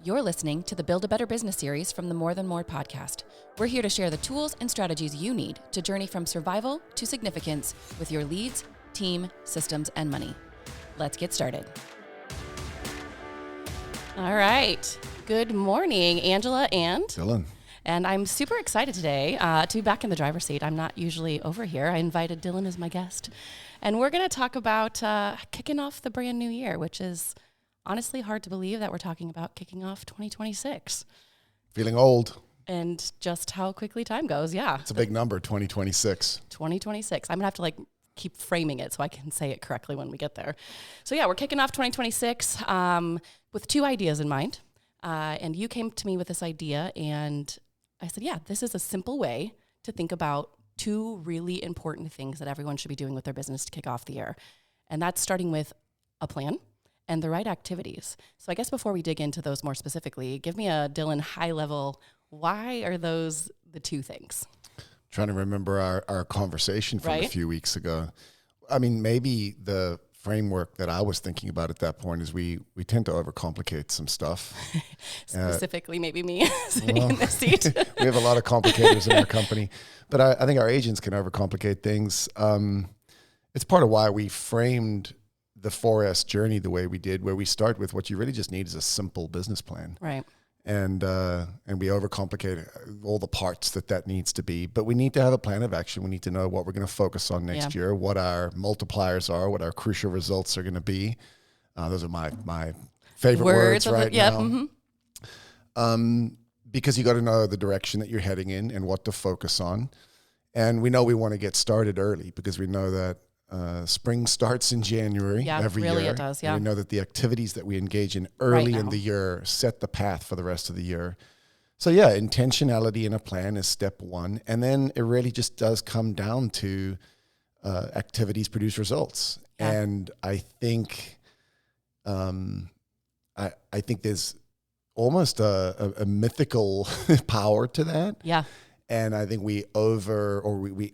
You're listening to the Build a Better Business series from the More Than More podcast. We're here to share the tools and strategies you need to journey from survival to significance with your leads, team, systems, and money. Let's get started. All right. Good morning, Angela and Dylan. And I'm super excited today to be back in the driver's seat. I'm not usually over here. I invited Dylan as my guest. And we're going to talk about kicking off the brand new year, which is honestly hard to believe that we're talking about kicking off 2026. Feeling old. And just how quickly time goes, yeah. It's a big number, 2026. 2026. I'm going to have to keep framing it so I can say it correctly when we get there. So yeah, we're kicking off 2026 with two ideas in mind. And you came to me with this idea and I said, yeah, this is a simple way to think about two really important things that everyone should be doing with their business to kick off the year. And that's starting with a plan and the right activities. So I guess before we dig into those more specifically, give me a Dylan high level, why are those the two things? Trying to remember our conversation from Right? a few weeks ago. I mean, maybe the framework that I was thinking about at that point is we tend to overcomplicate some stuff. Specifically, maybe me sitting in this seat. We have a lot of complicators in our company, but I think our agents can overcomplicate things. It's part of why we framed the 4S journey the way we did, where we start with what you really just need is a simple business plan. Right. And we overcomplicate all the parts that needs to be. But we need to have a plan of action. We need to know what we're going to focus on next year, what our multipliers are, what our crucial results are going to be. Those are my favorite words right now. Mm-hmm. Because you got to know the direction that you're heading in and what to focus on. And we know we want to get started early because we know that spring starts in January every really year. It does, yeah. And we know that the activities that we engage in early in the year set the path for the rest of the year. So yeah, intentionality in a plan is step one. And then it really just does come down to activities produce results. Yeah. And I think I think there's almost a mythical power to that. Yeah. And I think we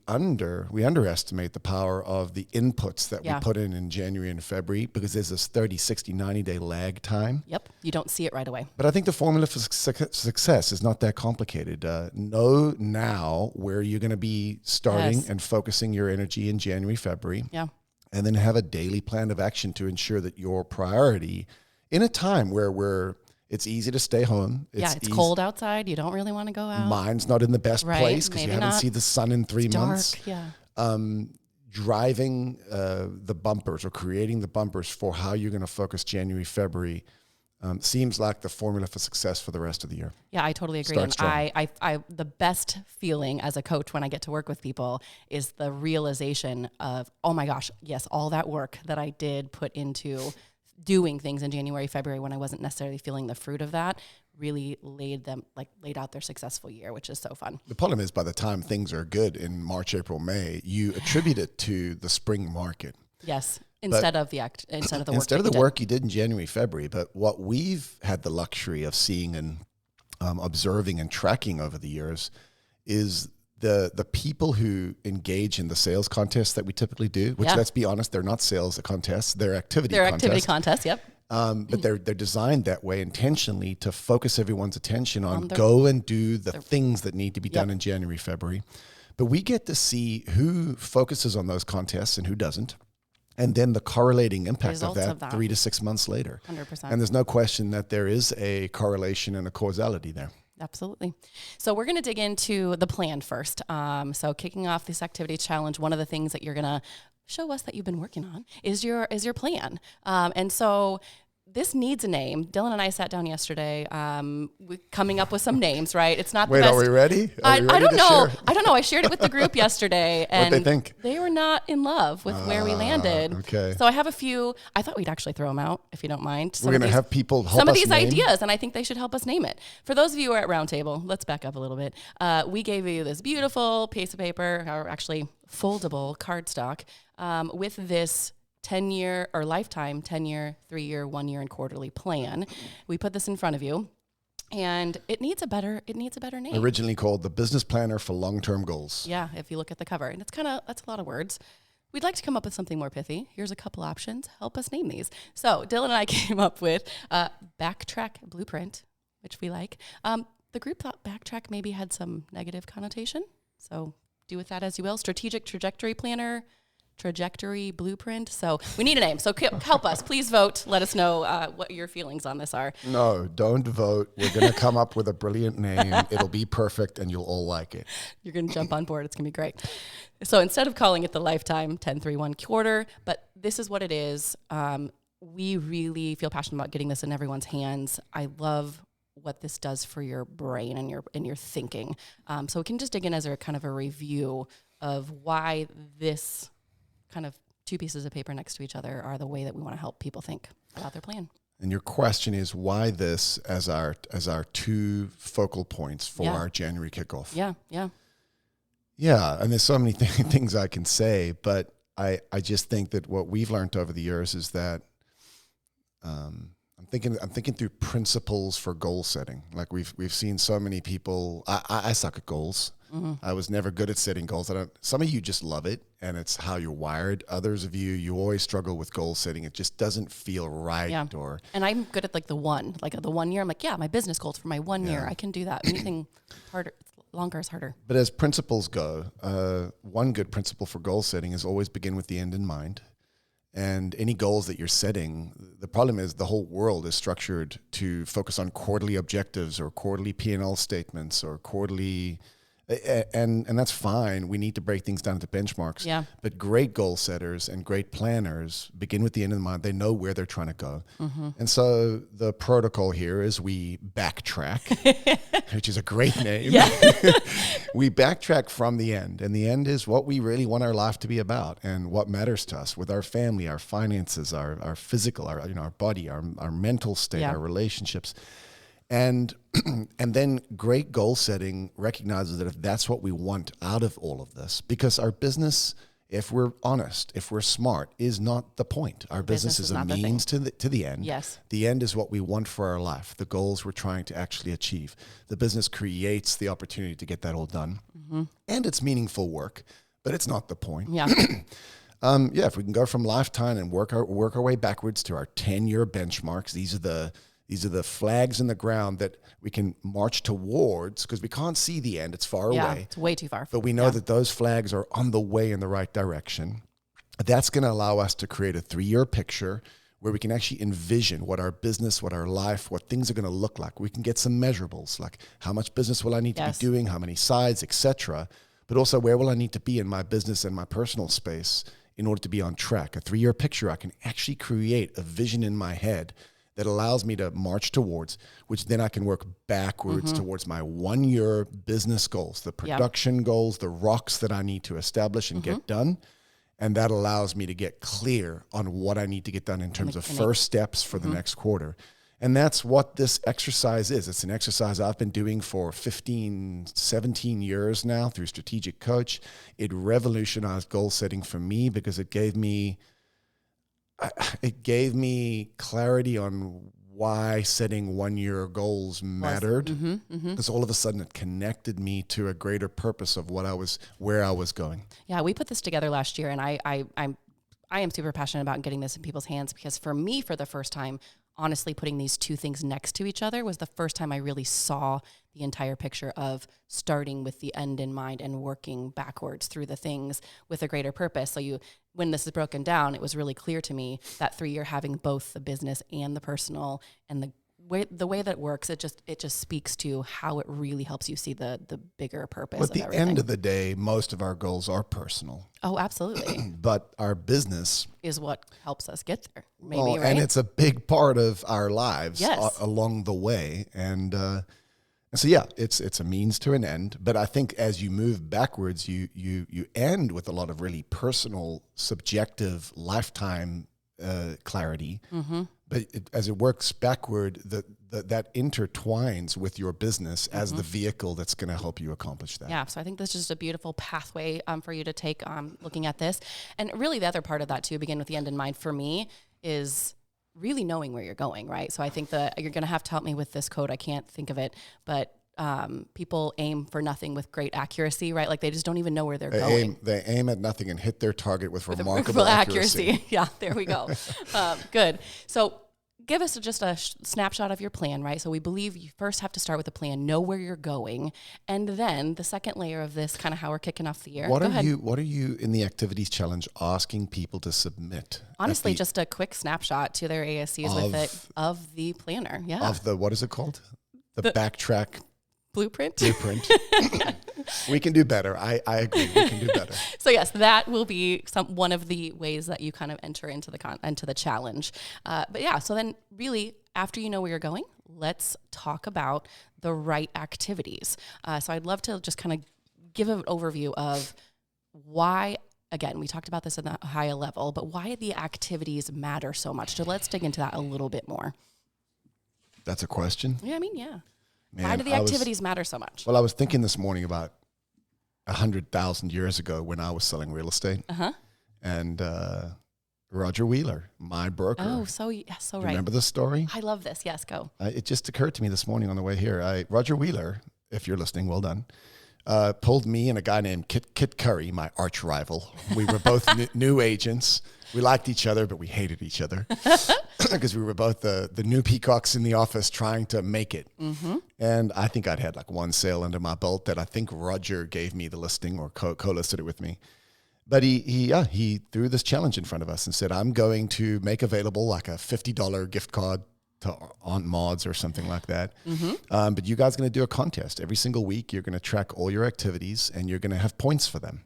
underestimate the power of the inputs that we put in January and February because there's this 30, 60, 90-day lag time. Yep. You don't see it right away. But I think the formula for success is not that complicated. Know now where you're going to be starting and focusing your energy in January, February. Yeah. And then have a daily plan of action to ensure that your priority in a time where it's easy to stay home. It's cold outside. You don't really want to go out. Mind's not in the best place because you haven't seen the sun in 3 months. Yeah. Driving the bumpers or creating the bumpers for how you're going to focus January, February seems like the formula for success for the rest of the year. Yeah, I totally agree. And I the best feeling as a coach when I get to work with people is the realization of, oh my gosh, yes, all that work that I did put into doing things in January, February when I wasn't necessarily feeling the fruit of that really laid out their successful year, which is so fun. The problem is by the time things are good in March, April, May, you attribute it to the spring market. Yes. Instead of the work you did in January, February. But what we've had the luxury of seeing and observing and tracking over the years is the people who engage in the sales contests that we typically do, which let's be honest, they're not sales contests, they're activity contests. They're activity contests, yep. But they're designed that way intentionally to focus everyone's attention on go and do the things that need to be done in January, February. But we get to see who focuses on those contests and who doesn't. And then the correlating impact of that 3 to 6 months later. 100%. And there's no question that there is a correlation and a causality there. Absolutely. So we're going to dig into the plan first. So kicking off this activity challenge, one of the things that you're going to show us that you've been working on is your plan. And so this needs a name. Dylan and I sat down yesterday, coming up with some names, right? It's not the best. Are we ready? I don't know. I don't know. I shared it with the group yesterday, and what'd they think? They were not in love with where we landed. Okay. So I have a few. I thought we'd actually throw them out, if you don't mind. We're going to have people help us some of these name ideas, and I think they should help us name it. For those of you who are at Roundtable, let's back up a little bit. We gave you this beautiful piece of paper, or actually foldable cardstock, with this 10-year or lifetime, 10-year, 3-year, 1-year, and quarterly plan. We put this in front of you, and it needs a better name. Originally called the Business Planner for Long-Term Goals. Yeah, if you look at the cover, and that's a lot of words. We'd like to come up with something more pithy. Here's a couple options. Help us name these. So Dylan and I came up with Backtrack Blueprint which we like. The group thought backtrack maybe had some negative connotation. So do with that as you will. Strategic trajectory planner, trajectory blueprint. So we need a name. So help us. Please vote. Let us know what your feelings on this are. No, don't vote. We're going to come up with a brilliant name. It'll be perfect and you'll all like it. You're going to jump on board. It's going to be great. So instead of calling it the lifetime 10-3-1 quarter, but this is what it is. We really feel passionate about getting this in everyone's hands. I love what this does for your brain and your thinking. So we can just dig in as a kind of a review of why this kind of two pieces of paper next to each other are the way that we want to help people think about their plan. And your question is why this as our two focal points for our January kickoff? Yeah, and there's so many things I can say, but I just think that what we've learned over the years is that I'm thinking through principles for goal setting. Like we've seen so many people. I suck at goals. Mm-hmm. I was never good at setting goals. Some of you just love it, and it's how you're wired. Others of you always struggle with goal setting. It just doesn't feel right. Yeah. And I'm good at the 1 year. I'm like, yeah, my business goals for my 1 year. I can do that. Anything harder, longer is harder. But as principles go, one good principle for goal setting is always begin with the end in mind. And any goals that you're setting, the problem is the whole world is structured to focus on quarterly objectives or quarterly P&L statements or quarterly, and that's fine. We need to break things down into benchmarks. Yeah. But great goal setters and great planners begin with the end in mind. They know where they're trying to go. Mm-hmm. And so the protocol here is we backtrack, which is a great name. Yeah. We backtrack from the end, and the end is what we really want our life to be about and what matters to us with our family, our finances, our physical, our body, our mental state, our relationships. And then great goal setting recognizes that if that's what we want out of all of this, because our business, if we're honest, if we're smart, is not the point. Our business is a means to the end. Yes. The end is what we want for our life, the goals we're trying to actually achieve. The business creates the opportunity to get that all done. Mm-hmm. And it's meaningful work, but it's not the point. Yeah. If we can go from lifetime and work our way backwards to our 10-year benchmarks, these are the flags in the ground that we can march towards because we can't see the end. It's far away. It's way too far. But we know that those flags are on the way in the right direction. That's going to allow us to create a 3-year picture where we can actually envision what our business, what our life, what things are going to look like. We can get some measurables like how much business will I need to be doing, how many sides, etc. But also where will I need to be in my business and my personal space in order to be on track. A 3-year picture, I can actually create a vision in my head that allows me to march towards, which then I can work backwards towards my 1-year business goals, the production goals, the rocks that I need to establish and get done. And that allows me to get clear on what I need to get done in terms of first steps for the next quarter. And that's what this exercise is. It's an exercise I've been doing for 15, 17 years now through Strategic Coach. It revolutionized goal setting for me because it gave me clarity on why setting 1-year goals mattered. Because all of a sudden it connected me to a greater purpose of where I was going. Yeah, we put this together last year, and I am super passionate about getting this in people's hands because for me, for the first time, honestly, putting these two things next to each other was the first time I really saw the entire picture of starting with the end in mind and working backwards through the things with a greater purpose. So when this is broken down, it was really clear to me that 3-year having both the business and the personal and the way that it works, it just speaks to how it really helps you see the bigger purpose. But at the end of the day, most of our goals are personal. Oh, absolutely. But our business is what helps us get there. Maybe, right? And it's a big part of our lives along the way. And so, it's a means to an end. But I think as you move backwards, you end with a lot of really personal, subjective, lifetime clarity. But as it works backward, that intertwines with your business as the vehicle that's going to help you accomplish that. Yeah, so I think this is just a beautiful pathway for you to take looking at this. And really the other part of that too, begin with the end in mind for me, is really knowing where you're going, right? So I think that you're going to have to help me with this code. I can't think of it, but people aim for nothing with great accuracy, right? Like they just don't even know where they're going. They aim at nothing and hit their target with remarkable accuracy. Yeah, there we go. Good. So give us just a snapshot of your plan, right? So we believe you first have to start with a plan, know where you're going, and then the second layer of this, kind of how we're kicking off the year. What are you in the activities challenge asking people to submit? Honestly, just a quick snapshot to their ASCs with it of the planner. Yeah. Of the, what is it called? The backtrack blueprint. We can do better. I agree. We can do better. So yes, that will be one of the ways that you kind of enter into the challenge. But yeah, so then really after you know where you're going, let's talk about the right activities. So I'd love to just kind of give an overview of why. Again, we talked about this at the higher level, but why the activities matter so much. So let's dig into that a little bit more. That's a question? Yeah, I mean, yeah. Man, why do the activities matter so much? Well, I was thinking this morning about 100,000 years ago when I was selling real estate. And Roger Wheeler, my broker. Oh, so right. Remember this story? I love this. Yes, go. It just occurred to me this morning on the way here. Roger Wheeler, if you're listening, well done. Pulled me and a guy named Kit Curry, my arch rival. We were both new agents. We liked each other, but we hated each other because we were both the new peacocks in the office trying to make it. And I think I'd had like one sale under my belt that I think Roger gave me the listing or co-listed it with me. But he threw this challenge in front of us and said, I'm going to make available like a $50 gift card to Aunt Maud's or something like that. But you guys are going to do a contest. Every single week, you're going to track all your activities and you're going to have points for them.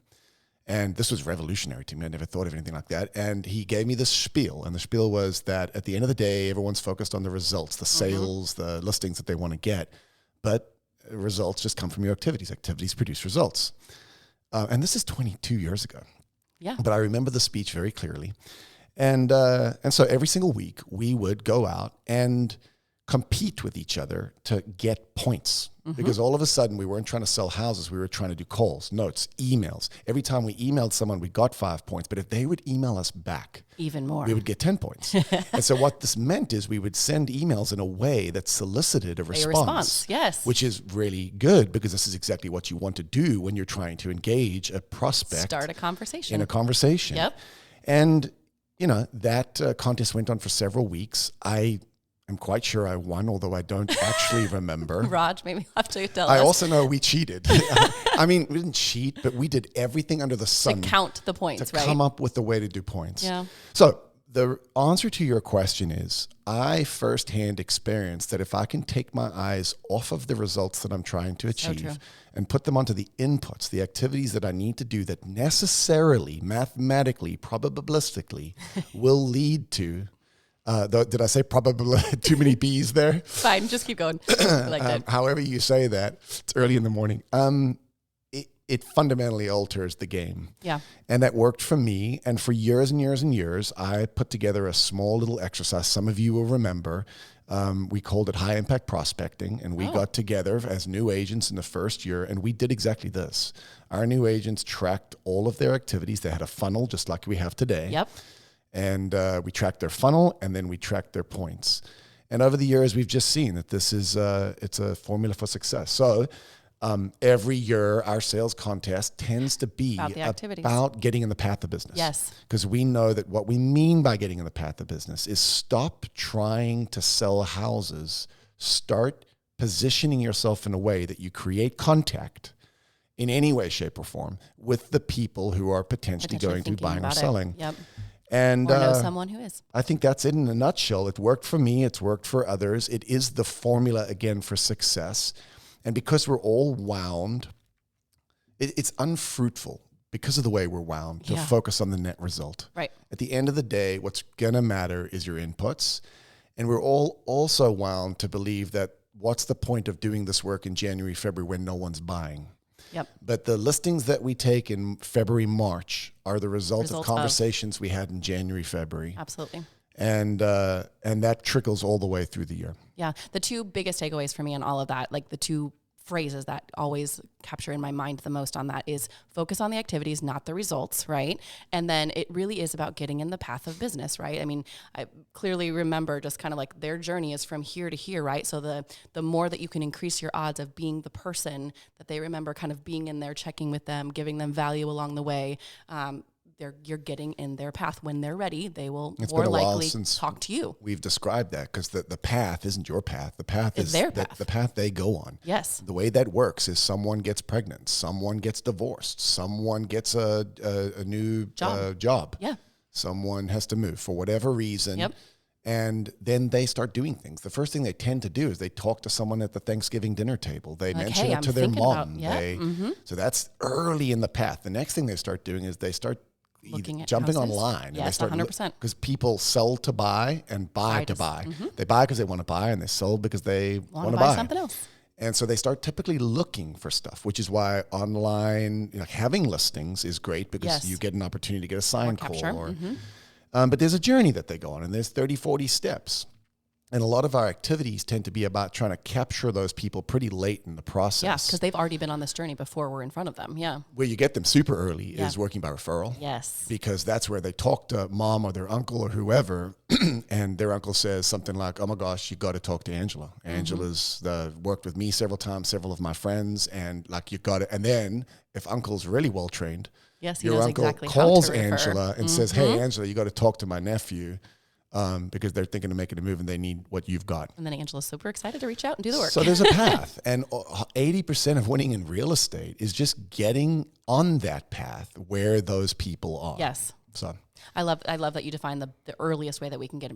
And this was revolutionary to me. I never thought of anything like that. And he gave me this spiel. And the spiel was that at the end of the day, everyone's focused on the results, the sales, the listings that they want to get. But results just come from your activities. Activities produce results. And this is 22 years ago. Yeah. But I remember the speech very clearly. And so every single week we would go out and compete with each other to get points because all of a sudden we weren't trying to sell houses. We were trying to do calls, notes, emails. Every time we emailed someone, we got 5 points. But if they would email us back, even more, we would get 10 points. And so what this meant is we would send emails in a way that solicited a response. Yes. Which is really good because this is exactly what you want to do when you're trying to engage a prospect. Start a conversation. In a conversation. Yep. And, that contest went on for several weeks. I'm quite sure I won, although I don't actually remember. Raj, maybe you'll have to tell us. I also know we cheated. I mean, we didn't cheat, but we did everything under the sun. To count the points, right? To come up with the way to do points. Yeah. So the answer to your question is, I firsthand experienced that if I can take my eyes off of the results that I'm trying to achieve and put them onto the inputs, the activities that I need to do that necessarily, mathematically, probabilistically will lead to did I say probably too many B's there? Fine, just keep going. I like that. However you say that, it's early in the morning. It fundamentally alters the game. Yeah. And that worked for me. And for years and years and years, I put together a small little exercise. Some of you will remember. We called it high impact prospecting. And we got together as new agents in the first year. And we did exactly this. Our new agents tracked all of their activities. They had a funnel just like we have today. Yep. And we tracked their funnel, and then we tracked their points. And over the years, we've just seen that this is it's a formula for success. So every year, our sales contest tends to be about getting in the path of business. Yes. Because we know that what we mean by getting in the path of business is stop trying to sell houses. Start positioning yourself in a way that you create contact in any way, shape, or form with the people who are potentially going to be buying or selling. Yep. And or know someone who is. I think that's it in a nutshell. It worked for me. It's worked for others. It is the formula, again, for success. And because we're all wound, it's unfruitful because of the way we're wound to focus on the net result. Right. At the end of the day, what's going to matter is your inputs. And we're all also wound to believe that what's the point of doing this work in January, February when no one's buying? Yep. But the listings that we take in February, March are the result of conversations we had in January, February. Absolutely. And that trickles all the way through the year. Yeah. The two biggest takeaways for me in all of that, like the two phrases that always capture in my mind the most on that is focus on the activities, not the results, right? And then it really is about getting in the path of business, right? I mean, I clearly remember just kind of like their journey is from here to here, right? So the more that you can increase your odds of being the person that they remember kind of being in there, checking with them, giving them value along the way, you're getting in their path. When they're ready, they will It's more been a while likely since talk to you. We've described that because the path isn't your path. The path It's is their path. The path they go on. Yes. The way that works is someone gets pregnant, someone gets divorced, someone gets a new job. Yeah. Someone has to move for whatever reason. Yep. And then they start doing things. The first thing they tend to do is they talk to someone at the Thanksgiving dinner table. They mention it to their mom. So that's early in the path. The next thing they start doing is they start jumping online. Yes, and they 100%. Because people sell to buy and buy to buy. They buy because they want to buy, and they sell because they want to buy something else. And so they start typically looking for stuff, which is why online, having listings is great because you get an opportunity to get a sign call. But there's a journey that they go on, and there's 30, 40 steps. And a lot of our activities tend to be about trying to capture those people pretty late in the process. Yeah, because they've already been on this journey before we're in front of them. Yeah. Where you get them super early is working by referral. Yes. Because that's where they talk to mom or their uncle or whoever, and their uncle says something like, oh my gosh, you got to talk to Angela. Angela's worked with me several times, several of my friends, and like you got to, and then if uncle's really well trained, yes, your uncle exactly calls Angela and says, hey, Angela, you got to talk to my nephew. Because they're thinking of making a move and they need what you've got. And then Angela's super excited to reach out and do the work. So there's a path. And 80% of winning in real estate is just getting on that path where those people are. Yes. So I love that you define the earliest way that we can get,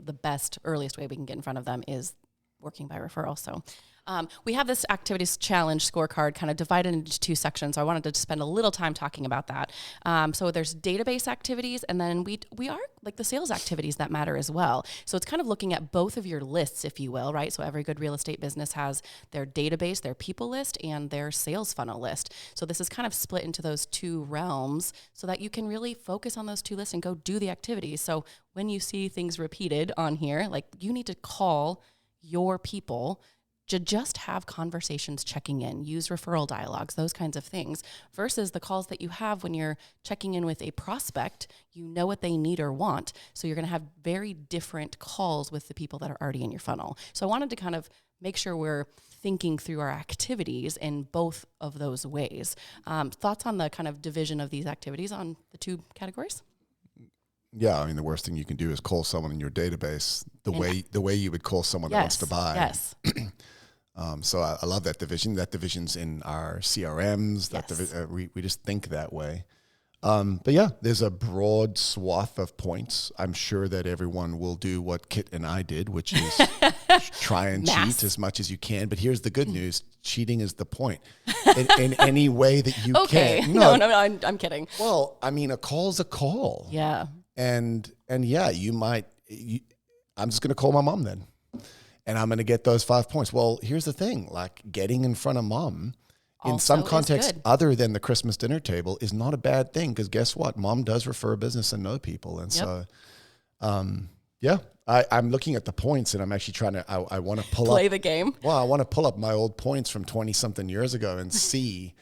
earliest way we can get in front of them is working by referral. So we have this activities challenge scorecard kind of divided into two sections. So I wanted to spend a little time talking about that. So there's database activities, and then we are like the sales activities that matter as well. So it's kind of looking at both of your lists, if you will, right? So every good real estate business has their database, their people list, and their sales funnel list. So this is kind of split into those two realms so that you can really focus on those two lists and go do the activities. So when you see things repeated on here, like you need to call your people to just have conversations checking in, use referral dialogues, those kinds of things, versus the calls that you have when you're checking in with a prospect. You know what they need or want. So you're going to have very different calls with the people that are already in your funnel. So I wanted to kind of make sure we're thinking through our activities in both of those ways. Thoughts on the kind of division of these activities on the two categories? Yeah, I mean, the worst thing you can do is call someone in your database the way you would call someone that wants to buy. Yes. So I love that division. That division's in our CRMs. Yes. We just think that way. But yeah, there's a broad swath of points. I'm sure that everyone will do what Kit and I did, which is try and cheat as much as you can. But here's the good news. Cheating is the point. In any way that you can. No, I'm kidding. Well, I mean, a call's a call. Yeah. And yeah, I'm just going to call my mom then. And I'm going to get those 5 points. Well, here's the thing, like getting in front of mom in some context other than the Christmas dinner table is not a bad thing, because guess what? Mom does refer a business and know people. And so, yeah, I'm looking at the points and I'm actually trying to, I want to play the game. Well, I want to pull up my old points from 20 something years ago and see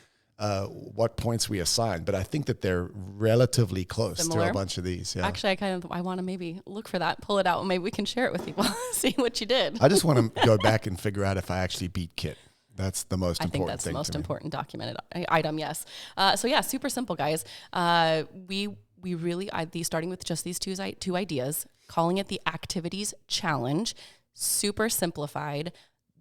what points we assigned, but I think that they're relatively close to a bunch of these. Yeah. Actually, I want to maybe look for that, pull it out, and maybe we can share it with people, see what you did. I just want to go back and figure out if I actually beat Kit. That's the most important thing. I think that's the most important documented item. Yes. So yeah, super simple, guys. We really starting with just these two ideas, calling it the activities challenge, super simplified.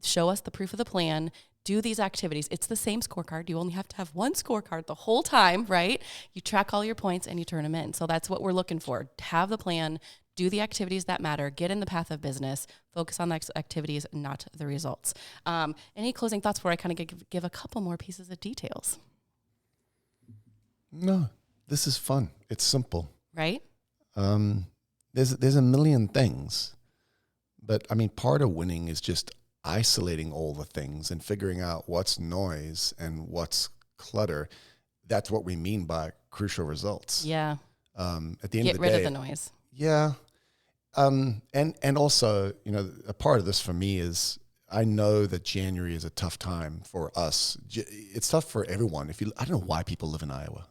Show us the proof of the plan. Do these activities. It's the same scorecard. You only have to have one scorecard the whole time, right? You track all your points and you turn them in. So that's what we're looking for. Have the plan, do the activities that matter, get in the path of business, focus on the activities, not the results. Any closing thoughts before I kind of give a couple more pieces of details? No, this is fun. It's simple. Right? There's a million things, but I mean, part of winning is just isolating all the things and figuring out what's noise and what's clutter. That's what we mean by crucial results. Yeah. At the end of the day, get rid of the noise. Yeah. And also, a part of this for me is I know that January is a tough time for us. It's tough for everyone. I don't know why people live in Iowa.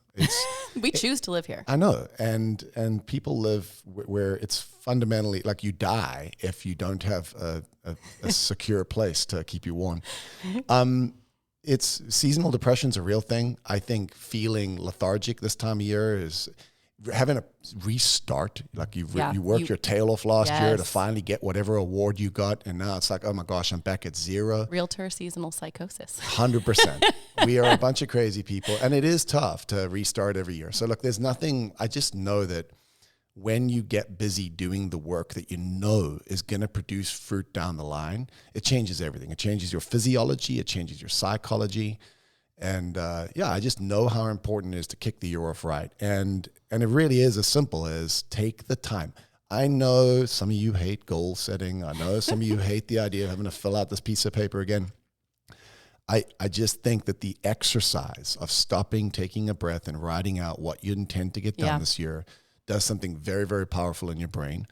We choose to live here. I know. And people live where it's fundamentally like you die if you don't have a secure place to keep you warm. It's seasonal depression's a real thing. I think feeling lethargic this time of year having a restart, like you worked your tail off last year to finally get whatever award you got, and now it's like, oh my gosh, I'm back at zero. Realtor seasonal psychosis. 100%. We are a bunch of crazy people, and it is tough to restart every year. So look, there's nothing, I just know that when you get busy doing the work that you know is going to produce fruit down the line, it changes everything. It changes your physiology, it changes your psychology. And I just know how important it is to kick the year off right. And it really is as simple as take the time. I know some of you hate goal setting. I know some of you hate the idea of having to fill out this piece of paper again. I just think that the exercise of stopping, taking a breath, and writing out what you intend to get done this year does something very, very powerful in your brain.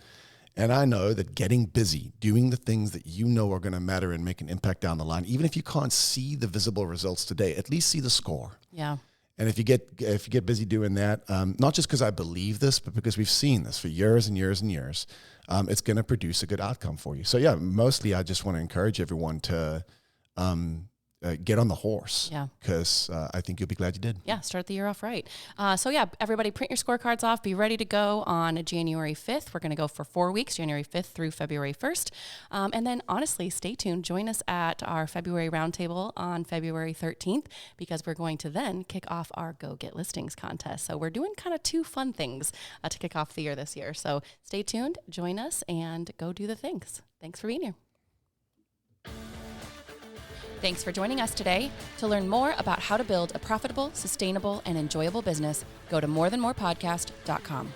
And I know that getting busy, doing the things that you know are going to matter and make an impact down the line, even if you can't see the visible results today, at least see the score. Yeah. And if you get busy doing that, not just because I believe this, but because we've seen this for years and years and years, it's going to produce a good outcome for you. So yeah, mostly I just want to encourage everyone to get on the horse, because I think you'll be glad you did. Yeah, start the year off right. Everybody print your scorecards off. Be ready to go on January 5th. We're going to go for 4 weeks, January 5th through February 1st. And then honestly, stay tuned. Join us at our February roundtable on February 13th, because we're going to then kick off our Go Get Listings contest. So we're doing kind of two fun things to kick off the year this year. So stay tuned, join us, and go do the things. Thanks for being here. Thanks for joining us today. To learn more about how to build a profitable, sustainable, and enjoyable business, go to morethanmorepodcast.com.